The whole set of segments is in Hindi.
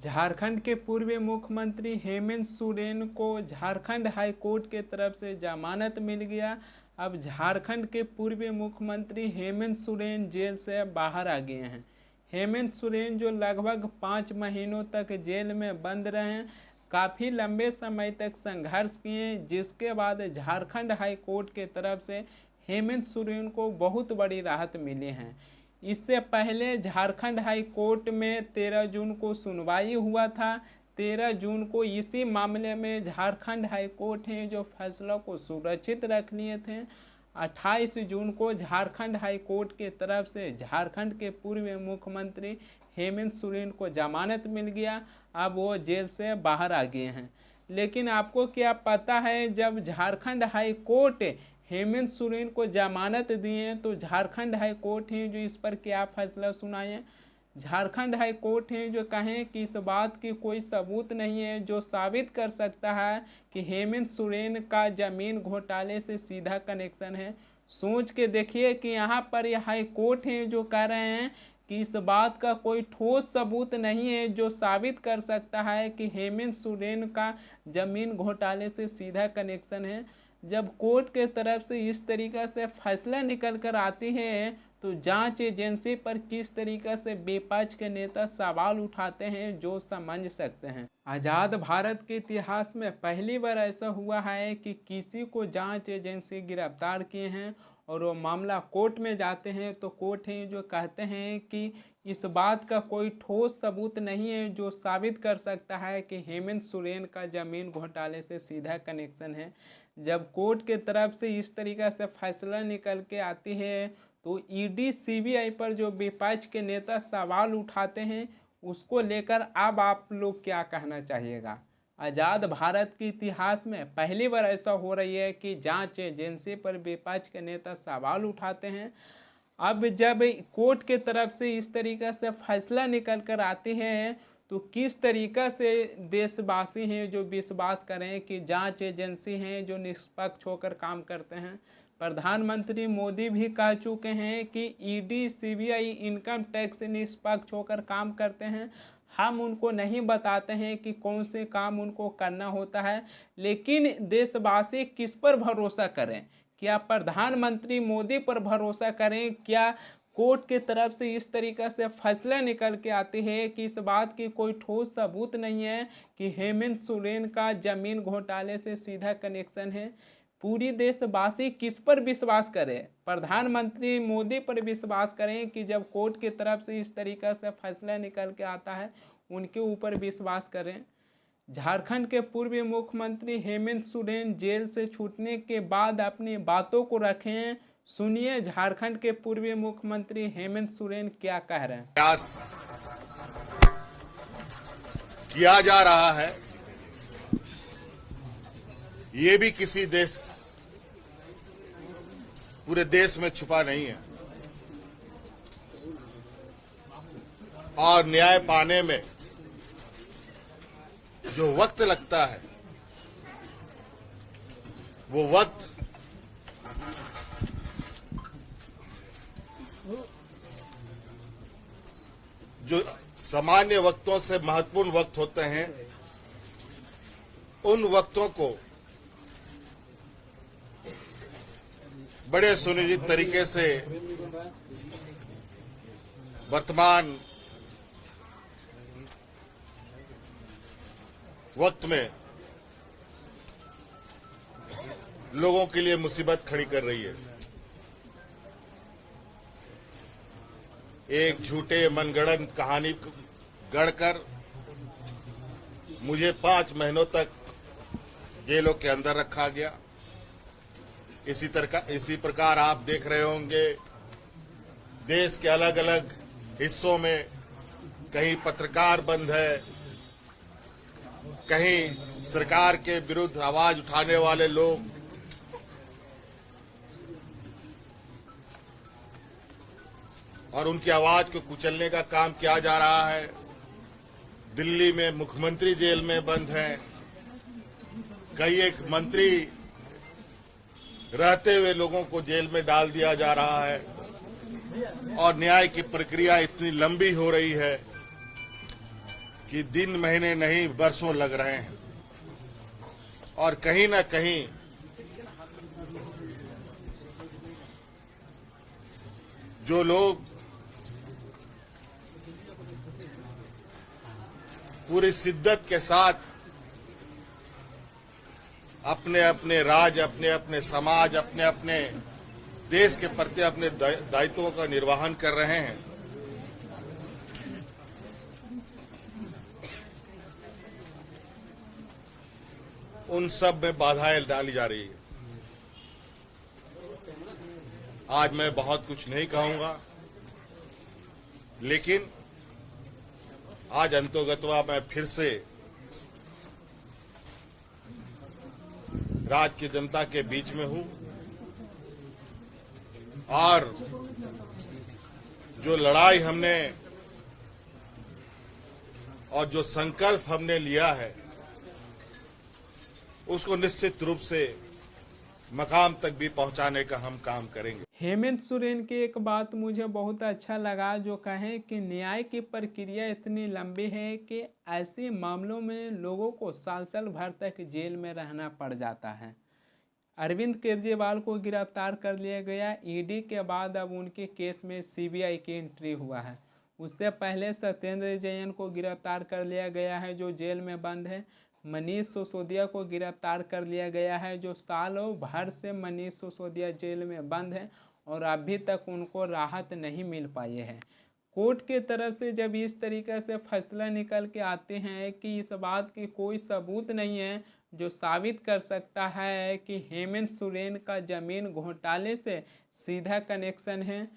झारखंड के पूर्व मुख्यमंत्री हेमंत सोरेन को झारखंड हाई कोर्ट के तरफ से जमानत मिल गया। अब झारखंड के पूर्व मुख्यमंत्री हेमंत सोरेन जेल से बाहर आ गए हैं। हेमंत सोरेन जो लगभग 5 महीनों तक जेल में बंद रहे, काफ़ी लंबे समय तक संघर्ष किए, जिसके बाद झारखंड हाई कोर्ट के तरफ से हेमंत सोरेन को बहुत बड़ी राहत मिली है। इससे पहले झारखंड हाई कोर्ट में 13 जून को सुनवाई हुआ था। 13 जून को इसी मामले में झारखंड हाई कोर्ट ने जो फैसला को सुरक्षित रख लिए थे। 28 जून को झारखंड हाई कोर्ट के तरफ से झारखंड के पूर्व मुख्यमंत्री हेमंत सोरेन को जमानत मिल गया। अब वो जेल से बाहर आ गए हैं। लेकिन आपको क्या पता है, जब झारखंड हाई कोर्ट हेमंत सोरेन को जमानत दिए तो झारखंड हाई कोर्ट है जो इस पर क्या फैसला सुनाए। झारखंड हाई कोर्ट है जो कहें कि इस बात की कोई सबूत नहीं है जो साबित कर सकता है कि हेमंत सोरेन का जमीन घोटाले से सीधा कनेक्शन है। सोच के देखिए कि यहाँ पर यह हाई कोर्ट है जो कह रहे हैं कि इस बात का कोई ठोस सबूत नहीं है जो साबित कर सकता है कि हेमंत सोरेन का जमीन घोटाले से सीधा कनेक्शन है। जब कोर्ट के तरफ से इस तरीक़ा से फैसला निकल कर आती है तो जांच एजेंसी पर किस तरीक़ा से विपक्ष के नेता सवाल उठाते हैं जो समझ सकते हैं। आज़ाद भारत के इतिहास में पहली बार ऐसा हुआ है कि किसी को जांच एजेंसी गिरफ्तार किए हैं और वो मामला कोर्ट में जाते हैं तो कोर्ट है जो कहते हैं कि इस बात का कोई ठोस सबूत नहीं है जो साबित कर सकता है कि हेमंत सोरेन का जमीन घोटाले से सीधा कनेक्शन है। जब कोर्ट के तरफ से इस तरीक़ा से फैसला निकल के आती है तो ईडी सीबीआई पर जो विपक्ष के नेता सवाल उठाते हैं उसको लेकर अब आप लोग क्या कहना चाहिएगा। आज़ाद भारत के इतिहास में पहली बार ऐसा हो रही है कि जांच एजेंसी पर विपक्ष के नेता सवाल उठाते हैं। अब जब कोर्ट के तरफ से इस तरीक़ा से फैसला निकल कर आते हैं तो किस तरीक़ा से देशवासी हैं जो विश्वास करें कि जांच एजेंसी हैं जो निष्पक्ष होकर काम करते हैं। प्रधानमंत्री मोदी भी कह चुके हैं कि ईडी सीबीआई इनकम टैक्स निष्पक्ष होकर काम करते हैं। हम उनको नहीं बताते हैं कि कौन से काम उनको करना होता है, लेकिन देशवासी किस पर भरोसा करें? क्या प्रधानमंत्री मोदी पर भरोसा करें? क्या कोर्ट के तरफ से इस तरीक़ा से फैसला निकल के आते हैं कि इस बात की कोई ठोस सबूत नहीं है कि हेमंत सोरेन का जमीन घोटाले से सीधा कनेक्शन है? पूरी देशवासी किस पर विश्वास करें? प्रधानमंत्री मोदी पर विश्वास करें कि जब कोर्ट की तरफ से इस तरीक़ा से फैसला निकल के आता है उनके ऊपर विश्वास करें। झारखंड के पूर्व मुख्यमंत्री हेमंत सोरेन जेल से छूटने के बाद अपनी बातों को रखें। सुनिए झारखंड के पूर्व मुख्यमंत्री हेमंत सोरेन क्या कह रहे हैं। प्रयास किया जा रहा है, ये भी किसी देश पूरे देश में छुपा नहीं है और न्याय पाने में जो वक्त लगता है वो वक्त जो सामान्य वक्तों से महत्वपूर्ण वक्त होते हैं उन वक्तों को बड़े सुनिश्चित तरीके से वर्तमान वक्त में लोगों के लिए मुसीबत खड़ी कर रही है। एक झूठे मनगढ़ंत कहानी गढ़कर मुझे 5 महीनों तक जेलों के अंदर रखा गया। इसी प्रकार आप देख रहे होंगे देश के अलग अलग हिस्सों में कहीं पत्रकार बंद है, कहीं सरकार के विरुद्ध आवाज उठाने वाले लोग और उनकी आवाज को कुचलने का काम किया जा रहा है। दिल्ली में मुख्यमंत्री जेल में बंद हैं, कई एक मंत्री रहते हुए लोगों को जेल में डाल दिया जा रहा है और न्याय की प्रक्रिया इतनी लंबी हो रही है कि दिन महीने नहीं बरसों लग रहे हैं और कहीं ना कहीं जो लोग पूरी शिद्दत के साथ अपने अपने राज्य, अपने अपने समाज, अपने अपने देश के प्रति अपने दायित्वों का निर्वहन कर रहे हैं, उन सब में बाधाएं डाली जा रही है। आज मैं बहुत कुछ नहीं कहूंगा, लेकिन आज अंतोगत्वा मैं फिर से राज्य की जनता के बीच में हूं और जो लड़ाई हमने और जो संकल्प हमने लिया है उसको निश्चित रूप से मकाम तक भी पहुंचाने का हम काम करेंगे। हेमंत सोरेन की एक बात मुझे बहुत अच्छा लगा, जो कहें कि न्याय की प्रक्रिया इतनी लंबी है कि ऐसे मामलों में लोगों को साल साल भर तक जेल में रहना पड़ जाता है। अरविंद केजरीवाल को गिरफ्तार कर लिया गया ईडी के बाद अब उनके केस में सीबीआई की एंट्री हुआ है। उससे पहले सत्येंद्र जैन को गिरफ्तार कर लिया गया है जो जेल में बंद है। मनीष सिसोदिया को गिरफ्तार कर लिया गया है जो सालों भर से मनीष सिसोदिया जेल में बंद है और अभी तक उनको राहत नहीं मिल पाई है। कोर्ट के तरफ से जब इस तरीके से फैसला निकल के आते हैं कि इस बात की कोई सबूत नहीं है जो साबित कर सकता है कि हेमंत सोरेन का जमीन घोटाले से सीधा कनेक्शन है,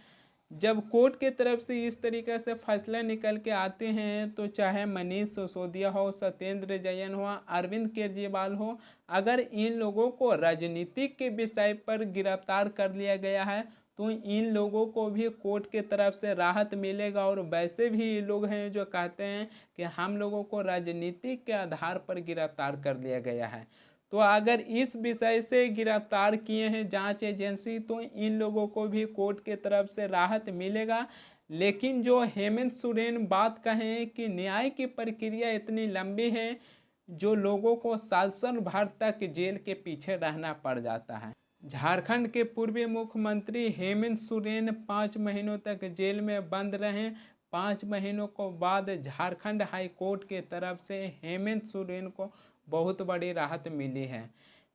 जब कोर्ट के तरफ से इस तरीके से फैसला निकल के आते हैं तो चाहे मनीष सिसोदिया हो, सत्येंद्र जैन हो, अरविंद केजरीवाल हो, अगर इन लोगों को राजनीतिक के विषय पर गिरफ्तार कर लिया गया है तो इन लोगों को भी कोर्ट के तरफ से राहत मिलेगा। और वैसे भी ये लोग हैं जो कहते हैं कि हम लोगों को राजनीतिक के आधार पर गिरफ्तार कर लिया गया है, तो अगर इस विषय से गिरफ्तार किए हैं जांच एजेंसी तो इन लोगों को भी कोर्ट के तरफ से राहत मिलेगा। लेकिन जो हेमंत सोरेन बात कहें कि न्याय की प्रक्रिया इतनी लंबी है, जो लोगों को साल साल भर तक जेल के पीछे रहना पड़ जाता है। झारखंड के पूर्व मुख्यमंत्री हेमंत सोरेन 5 महीनों तक जेल में बंद रहे। 5 महीनों को बाद झारखंड हाई कोर्ट के तरफ से हेमंत सोरेन को बहुत बड़ी राहत मिली है।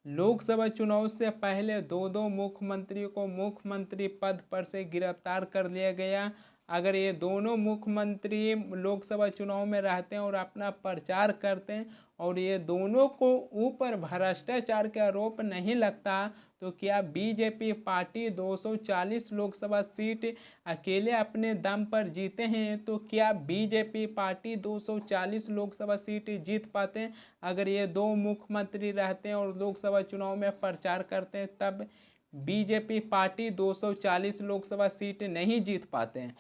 लोकसभा चुनाव से पहले दो मुख्यमंत्रियों को मुख्यमंत्री पद पर से गिरफ्तार कर लिया गया। अगर ये दोनों मुख्यमंत्री लोकसभा चुनाव में रहते हैं और अपना प्रचार करते हैं और ये दोनों को ऊपर भ्रष्टाचार का आरोप नहीं लगता तो क्या बीजेपी पार्टी 240 लोकसभा सीट अकेले अपने दम पर जीते हैं? तो क्या बीजेपी पार्टी 240 लोकसभा सीट जीत पाते हैं? अगर ये दो मुख्यमंत्री रहते हैं और लोकसभा चुनाव में प्रचार करते हैं तब बीजेपी पार्टी 240 लोकसभा सीट नहीं जीत पाते हैं।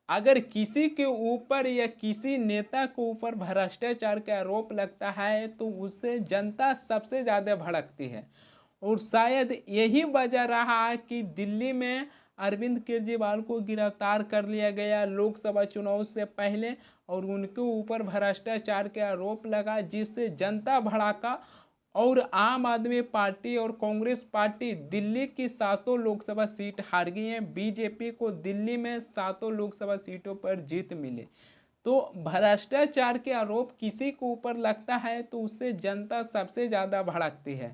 अगर किसी के ऊपर या किसी नेता के ऊपर भ्रष्टाचार का आरोप लगता है तो उससे जनता सबसे ज़्यादा भड़कती है और शायद यही वजह रहा कि दिल्ली में अरविंद केजरीवाल को गिरफ्तार कर लिया गया लोकसभा चुनाव से पहले और उनके ऊपर भ्रष्टाचार के आरोप लगा, जिससे जनता भड़का और आम आदमी पार्टी और कांग्रेस पार्टी दिल्ली की 7 लोकसभा सीट हार गई हैं। बीजेपी को दिल्ली में 7 लोकसभा सीटों पर जीत मिली। तो भ्रष्टाचार के आरोप किसी के ऊपर लगता है तो उससे जनता सबसे ज़्यादा भड़कती है।